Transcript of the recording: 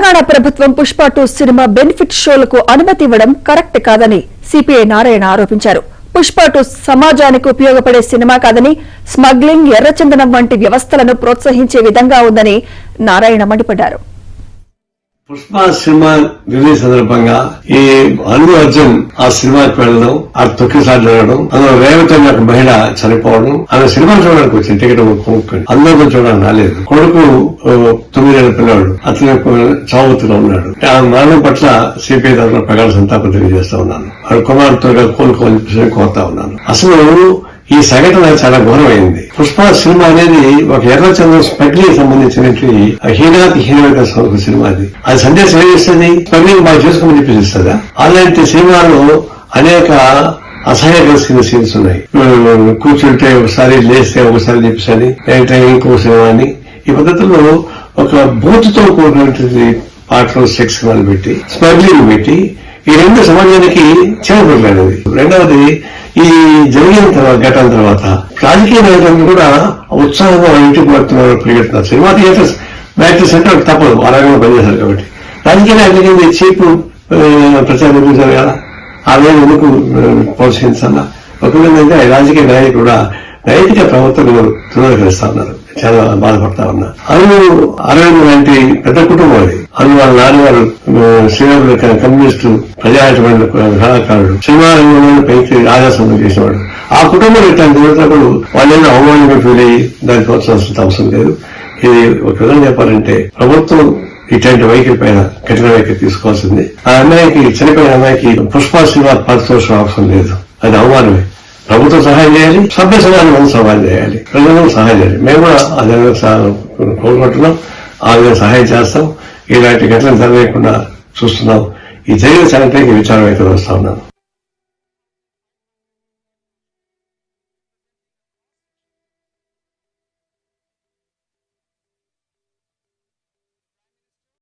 తెలంగాణ ప్రభుత్వం Pushpa 2 cinema benefit షోలకు అనుమతి ఇవ్వడం కరెక్ట్ కాదని సిపిఐ నారాయణ ఆరోపించారు. పుష్ప 2 సమాజానికి ఉపయోగపడే సినిమా కాదని, స్మగ్లింగ్, ఎర్రచందనం వంటి వ్యవస్థలను ప్రోత్సహించే విధంగా ఉందని నారాయణ మండిపడ్డారు. పుష్ప సినిమా రిలీజ్ సందర్భంగా ఈ అల్లు అర్జున్ ఆ సినిమాకి వెళ్ళడం, ఆ తొక్కిసారి జరగడం, అందులో రేవతి అనే ఒక మహిళ చనిపోవడం, ఆమె సినిమా చూడడానికి వచ్చింది, టికెట్ కొనుక్కొని అందరూ చూడడానికి రాలేదు. కొడుకు 9 ఏళ్ల పిల్లవాడు, అతను చావుతున్నా ఉన్నాడు. ఆ మరణం పట్ల సిపిఐ తరఫున ప్రగాఢ సంతాపం తెలియజేస్తా ఉన్నాను. వాడు కుమార్తె కోలుకోవాలని కోరుతా ఉన్నాను. అసలు ఈ సంఘటన చాలా ఘోరమైంది. పుష్ప సినిమా అనేది ఒక ఎర్రచంద్రం స్మగ్లింగ్ సంబంధించినటువంటి హీనాతి హీనమైన సినిమా. అది సందేశం ఏమి ఇస్తుంది? స్మగ్లింగ్ బాగా చేసుకోమని చెప్పేసి ఇస్తుందా? అలాంటి సినిమాలో అనేక అసహ్యకరమైన సీన్స్ ఉన్నాయి. కూర్చుంటే ఒకసారి, లేస్తే ఒకసారి చెప్పేసి, లేదంటే ఇంకో సినిమా అని. ఈ పద్ధతిలో ఒక బూతుతో కూడినటువంటి పాటలు, సెక్స్ పెట్టి, స్మగ్లింగ్ పెట్టి, ఈ రెండు సమాజానికి చేరబడలేనిది. రెండవది, ఈ జరిగిన ఘటన తర్వాత రాజకీయ నాయకులు కూడా ఉత్సాహంగా ఇంటికి పడుతున్నారు, పరిగెడుతున్నారు. సినిమా థియేటర్స్ బ్యాటరీస్ అంటే వాళ్ళకి తప్పదు, ఆరోగ్యంగా పనిచేశారు కాబట్టి. రాజకీయ నాయకులకి చీప్ ప్రచారం నిర్మించారు కదా, ఆ వేళ ఎందుకు ప్రోత్సహించాలా? ఒకవేళ రాజకీయ నాయకులు కూడా నైతిక ప్రవర్తనలు తృణీకరిస్తా ఉన్నారు, చాలా బాధపడతా ఉన్నారు. అరవింద్ లాంటి పెద్ద కుటుంబం అది. వాళ్ళ నాన్నగారు శ్రీరాములు కమ్యూనిస్టు ప్రజాటువంటి కళాకారుడు, సినిమా రంగంలో పైకి ఆదర్శం చేసేవాడు. ఆ కుటుంబం ఇట్లాంటి జరిగినప్పుడు వాళ్ళేదో అవమానంగా ఫీల్ అయ్యి దాన్ని ప్రోత్సహించాల్సిన అవసరం లేదు. ఇది ఒక విధంగా చెప్పాలంటే ప్రభుత్వం ఇట్లాంటి వైఖరి పైన కఠిన వైఖరి తీసుకోవాల్సింది. ఆ అమ్మాయికి, చనిపోయిన అమ్మాయికి పుష్ప సినిమా పారితోషికం అవసరం లేదు, అది అవమానమే. ప్రభుత్వం సహాయం చేయాలి, సభ్య సమాజం సహాయం చేయాలి, ప్రజలకు సహాయం చేయాలి. మేము కూడా అదే కోరుకుంటున్నాం, ఆ విధంగా సహాయం చేస్తాం. ఇలాంటి ఘటనలు జరగకుండా చూస్తున్నాం. ఈ జరిగిన సంఘటనకి విచారం అయితే వస్తా ఉన్నాను.